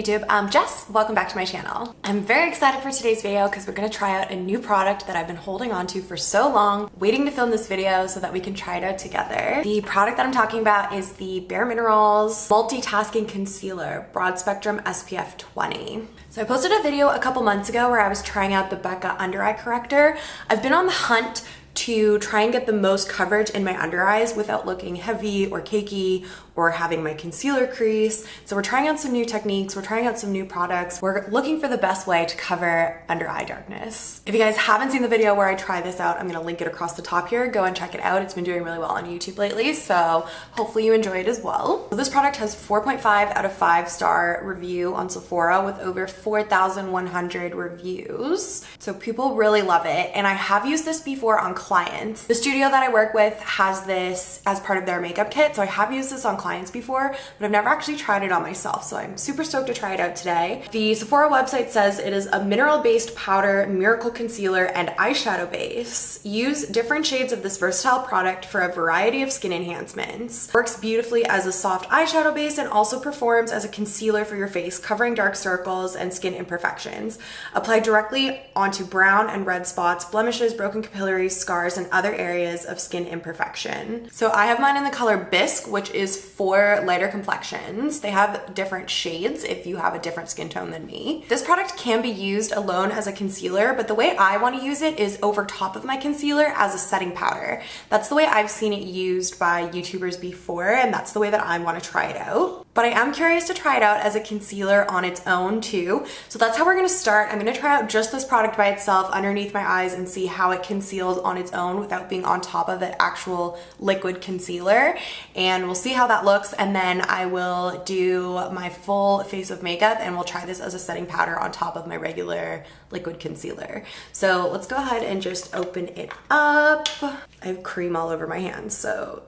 YouTube, I'm Jess. Welcome back to my channel. I'm very excited for today's video because we're going to try out a new product that I've been holding on to for so long, waiting to film this video so that we can try it out together. The product that I'm talking about is the bareMinerals Multitasking Concealer Broad Spectrum SPF 20. So I posted a video a couple months ago where I was trying out the Becca under eye corrector. I've been on the hunt to try and get the most coverage in my under eyes without looking heavy or cakey or having my concealer crease. So we're trying out some new techniques, we're trying out some new products. We're looking for the best way to cover under eye darkness. If you guys haven't seen the video where I try this out, I'm gonna link it across the top here. Go and check it out. It's been doing really well on YouTube lately, so hopefully you enjoy it as well. So this product has 4.5 out of 5-star review on Sephora with over 4,100 reviews. So people really love it, and I have used this before on clients. The studio that I work with has this as part of their makeup kit, so I have used this on clients before, but I've never actually tried it on myself, so I'm super stoked to try it out today. The Sephora website says it is a mineral-based powder, miracle concealer, and eyeshadow base. Use different shades of this versatile product for a variety of skin enhancements. Works beautifully as a soft eyeshadow base and also performs as a concealer for your face, covering dark circles and skin imperfections. Apply directly onto brown and red spots, blemishes, broken capillaries, scars, and other areas of skin imperfection. So I have mine in the color Bisque, which is for lighter complexions. They have different shades if you have a different skin tone than me. This product can be used alone as a concealer, but the way I want to use it is over top of my concealer as a setting powder. That's the way I've seen it used by YouTubers before, and that's the way that I want to try it out. But I am curious to try it out as a concealer on its own too. So that's how we're gonna start. I'm gonna try out just this product by itself underneath my eyes and see how it conceals on its own without being on top of the actual liquid concealer. And we'll see how that looks. And then I will do my full face of makeup and we'll try this as a setting powder on top of my regular liquid concealer. So let's go ahead and just open it up. I have cream all over my hands, so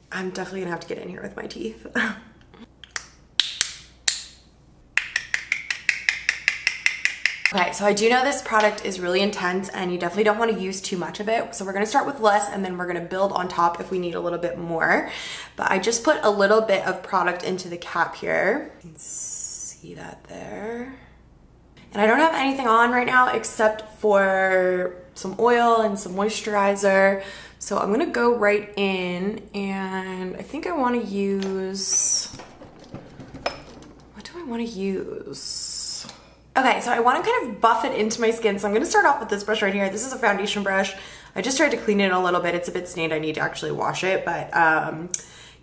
I'm definitely gonna have to get in here with my teeth. Okay, so I do know this product is really intense and you definitely don't want to use too much of it. So we're going to start with less and then we're going to build on top if we need a little bit more. But I just put a little bit of product into the cap here. You can see that there. And I don't have anything on right now except for some oil and some moisturizer. So I'm going to go right in and I think I want to use, what do I want to use? Okay, so I want to kind of buff it into my skin. So I'm going to start off with this brush right here. This is a foundation brush. I just tried to clean it a little bit. It's a bit stained. I need to actually wash it. But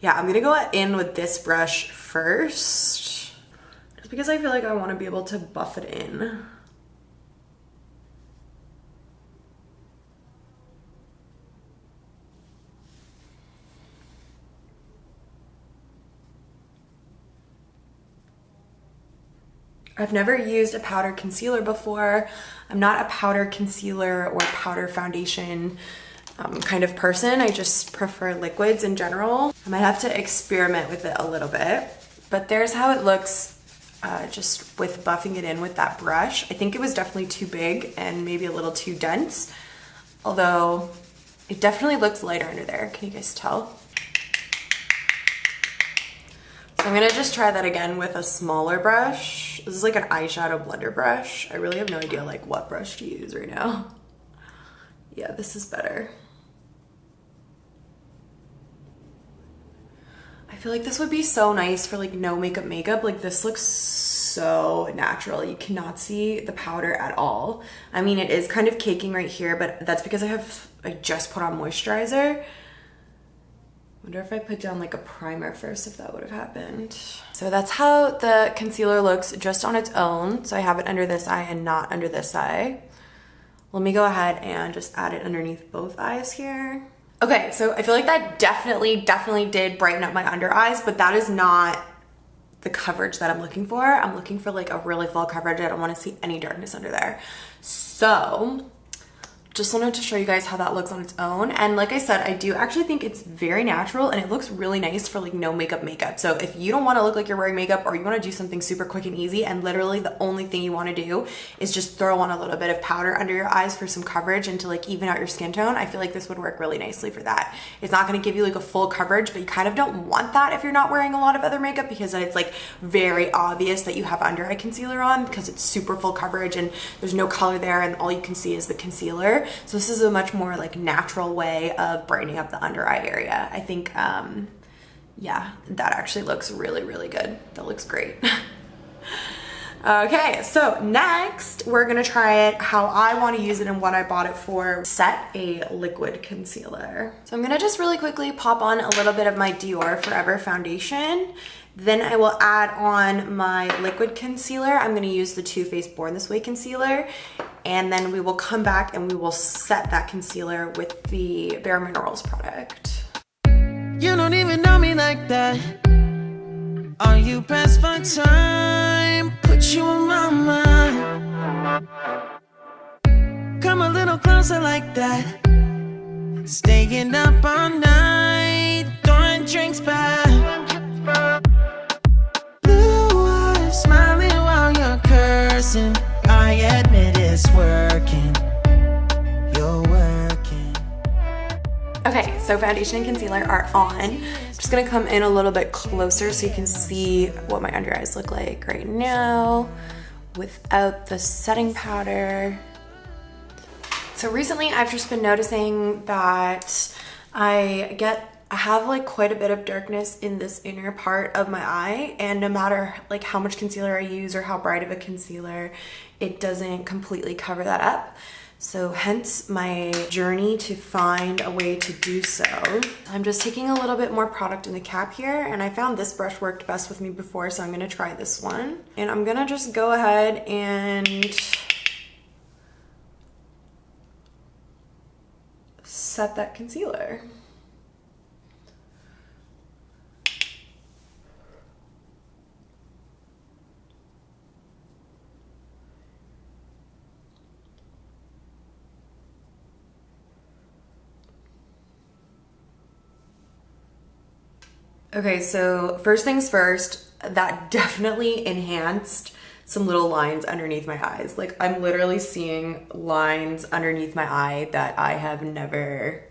yeah, I'm going to go in with this brush first. Just because I feel like I want to be able to buff it in. I've never used a powder concealer before. I'm not a powder concealer or powder foundation kind of person. I just prefer liquids in general. I might have to experiment with it a little bit, but there's how it looks just with buffing it in with that brush. I think it was definitely too big and maybe a little too dense, although it definitely looks lighter under there. Can you guys tell? I'm gonna just try that again with a smaller brush. This is like an eyeshadow blender brush. I really have no idea like what brush to use right now. Yeah, this is better. I feel like this would be so nice for like no makeup. Like this looks so natural. You cannot see the powder at all. I mean, it is kind of caking right here, but that's because I just put on moisturizer. Wonder if I put down like a primer first, if that would have happened. So that's how the concealer looks just on its own. So I have it under this eye and not under this eye. Let me go ahead and just add it underneath both eyes here. Okay, so I feel like that definitely did brighten up my under eyes, but that is not the coverage that I'm looking for. I'm looking for like a really full coverage. I don't want to see any darkness under there. So Just wanted to show you guys how that looks on its own. And like I said, I do actually think it's very natural and it looks really nice for like no makeup. So if you don't want to look like you're wearing makeup, or you want to do something super quick and easy, and literally the only thing you want to do is just throw on a little bit of powder under your eyes for some coverage and to like even out your skin tone, I feel like this would work really nicely for that. It's not going to give you like a full coverage, but you kind of don't want that if you're not wearing a lot of other makeup, because then it's like very obvious that you have under eye concealer on, because it's super full coverage and there's no color there and all you can see is the concealer. So this is a much more like natural way of brightening up the under eye area. I think, yeah, that actually looks really, really good. That looks great. Okay, so next we're gonna try it how I want to use it and what I bought it for. Set a liquid concealer. So I'm gonna just really quickly pop on a little bit of my Dior Forever foundation. Then I will add on my liquid concealer. I'm gonna use the Too Faced Born This Way concealer. And then we will come back and we will set that concealer with the bareMinerals product. You don't even know me like that. Are you pressed for time? Put you on my mind. Come a little closer like that. Staying up all night, throwing drinks back. Blue eyes smiling while you're cursing. I admit it's working. You're working. Okay, so foundation and concealer are on. I'm just gonna come in a little bit closer so you can see what my under eyes look like right now without the setting powder. So recently I've just been noticing that I have like quite a bit of darkness in this inner part of my eye, and no matter like how much concealer I use or how bright of a concealer, it doesn't completely cover that up. So hence my journey to find a way to do so. I'm just taking a little bit more product in the cap here, and I found this brush worked best with me before, so I'm gonna try this one. And I'm gonna just go ahead and set that concealer. Okay, so first things first, that definitely enhanced some little lines underneath my eyes. Like I'm literally seeing lines underneath my eye that I have never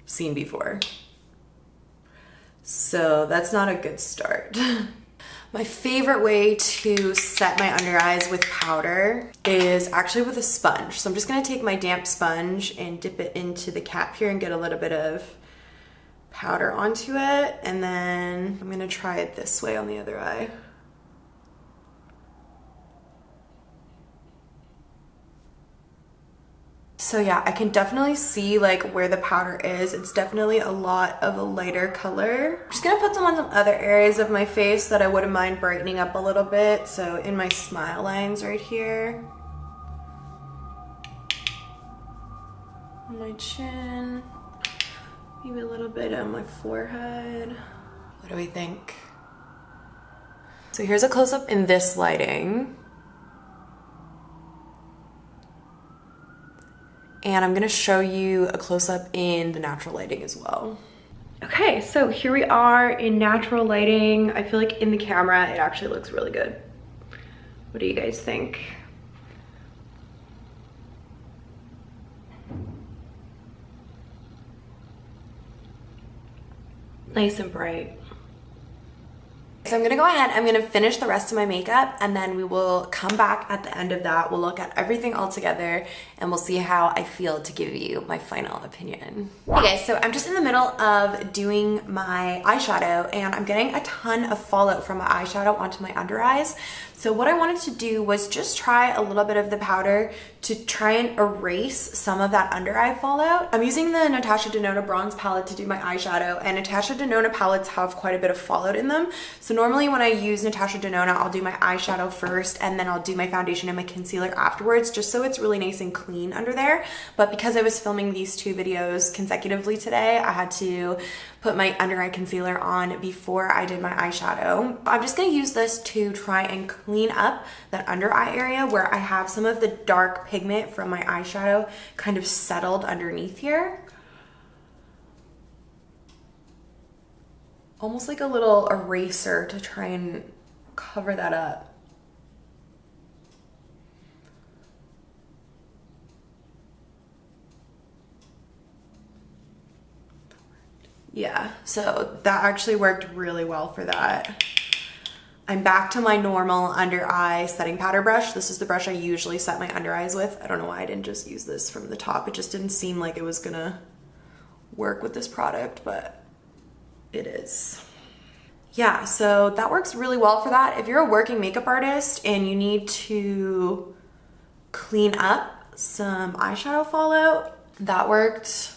seen before. So that's not a good start. My favorite way to set my under eyes with powder is actually with a sponge. So I'm just gonna take my damp sponge and dip it into the cap here and get a little bit of powder onto it, and then I'm gonna try it this way on the other eye. So yeah, I can definitely see like where the powder is. It's definitely a lot of a lighter color. I'm just gonna put some on some other areas of my face that I wouldn't mind brightening up a little bit. So in my smile lines right here, on my chin, maybe a little bit on my forehead. What do we think? So here's a close-up in this lighting. And I'm gonna show you a close-up in the natural lighting as well. Okay, so here we are in natural lighting. I feel like in the camera, it actually looks really good. What do you guys think? Nice and bright. So I'm gonna go ahead, I'm gonna finish the rest of my makeup, and then we will come back at the end of that. We'll look at everything all together and we'll see how I feel to give you my final opinion. Hey guys, so I'm just in the middle of doing my eyeshadow and I'm getting a ton of fallout from my eyeshadow onto my under eyes. So what I wanted to do was just try a little bit of the powder to try and erase some of that under eye fallout. I'm using the Natasha Denona bronze palette to do my eyeshadow, and Natasha Denona palettes have quite a bit of fallout in them. So normally when I use Natasha Denona, I'll do my eyeshadow first and then I'll do my foundation and my concealer afterwards, just so it's really nice and clean under there. But because I was filming these 2 videos consecutively today, I had to put my under eye concealer on before I did my eyeshadow. I'm just gonna use this to try and clean up that under eye area where I have some of the dark pigment from my eyeshadow kind of settled underneath here. Almost like a little eraser to try and cover that up. Yeah, so that actually worked really well for that. I'm back to my normal under eye setting powder brush. This is the brush I usually set my under eyes with. I don't know why I didn't just use this from the top. It just didn't seem like it was gonna work with this product, but it is. Yeah, so that works really well for that. If you're a working makeup artist and you need to clean up some eyeshadow fallout, that worked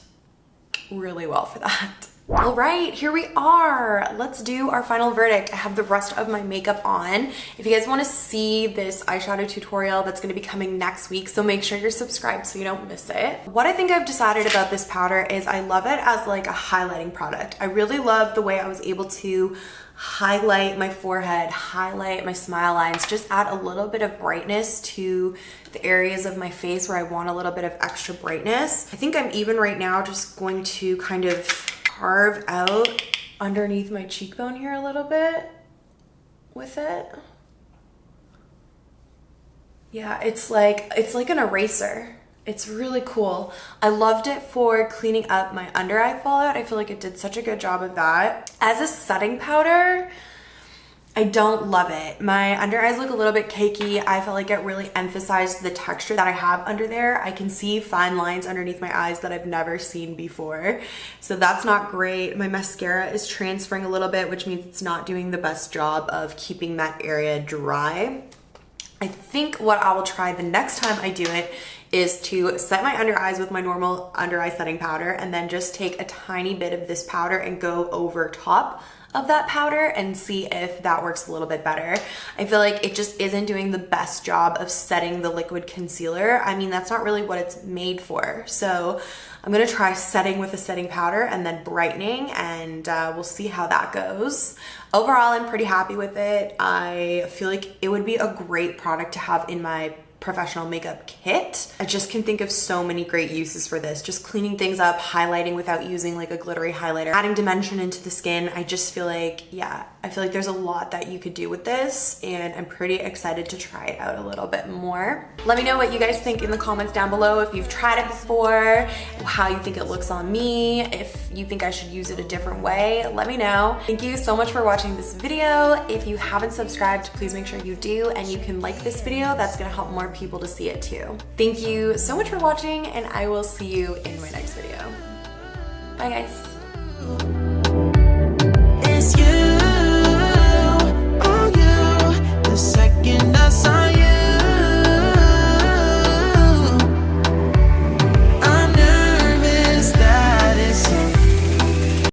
really well for that. All right, here we are. Let's do our final verdict. I have the rest of my makeup on. If you guys want to see this eyeshadow tutorial, that's going to be coming next week, so make sure you're subscribed so you don't miss it. What I think I've decided about this powder is I love it as like a highlighting product. I really love the way I was able to highlight my forehead, highlight my smile lines, just add a little bit of brightness to the areas of my face where I want a little bit of extra brightness. I think I'm even right now just going to kind of carve out underneath my cheekbone here a little bit with it. Yeah, it's like an eraser. It's really cool. I loved it for cleaning up my under eye fallout. I feel like it did such a good job of that. As a setting powder, I don't love it. My under eyes look a little bit cakey. I felt like it really emphasized the texture that I have under there. I can see fine lines underneath my eyes that I've never seen before. So that's not great. My mascara is transferring a little bit, which means it's not doing the best job of keeping that area dry. I think what I will try the next time I do it is to set my under eyes with my normal under eye setting powder and then just take a tiny bit of this powder and go over top of that powder and see if that works a little bit better. I feel like it just isn't doing the best job of setting the liquid concealer. I mean, that's not really what it's made for. So I'm gonna try setting with a setting powder and then brightening, and we'll see how that goes. Overall, I'm pretty happy with it. I feel like it would be a great product to have in my professional makeup kit. I just can think of so many great uses for this. Just cleaning things up, highlighting without using like a glittery highlighter, adding dimension into the skin. I just feel like, yeah, I feel like there's a lot that you could do with this, and I'm pretty excited to try it out a little bit more. Let me know what you guys think in the comments down below. If you've tried it before, how you think it looks on me, if you think I should use it a different way, let me know. Thank you so much for watching this video. If you haven't subscribed, please make sure you do, and you can like this video. That's gonna help more people to see it too. Thank you so much for watching, and I will see you in my next video. Bye guys.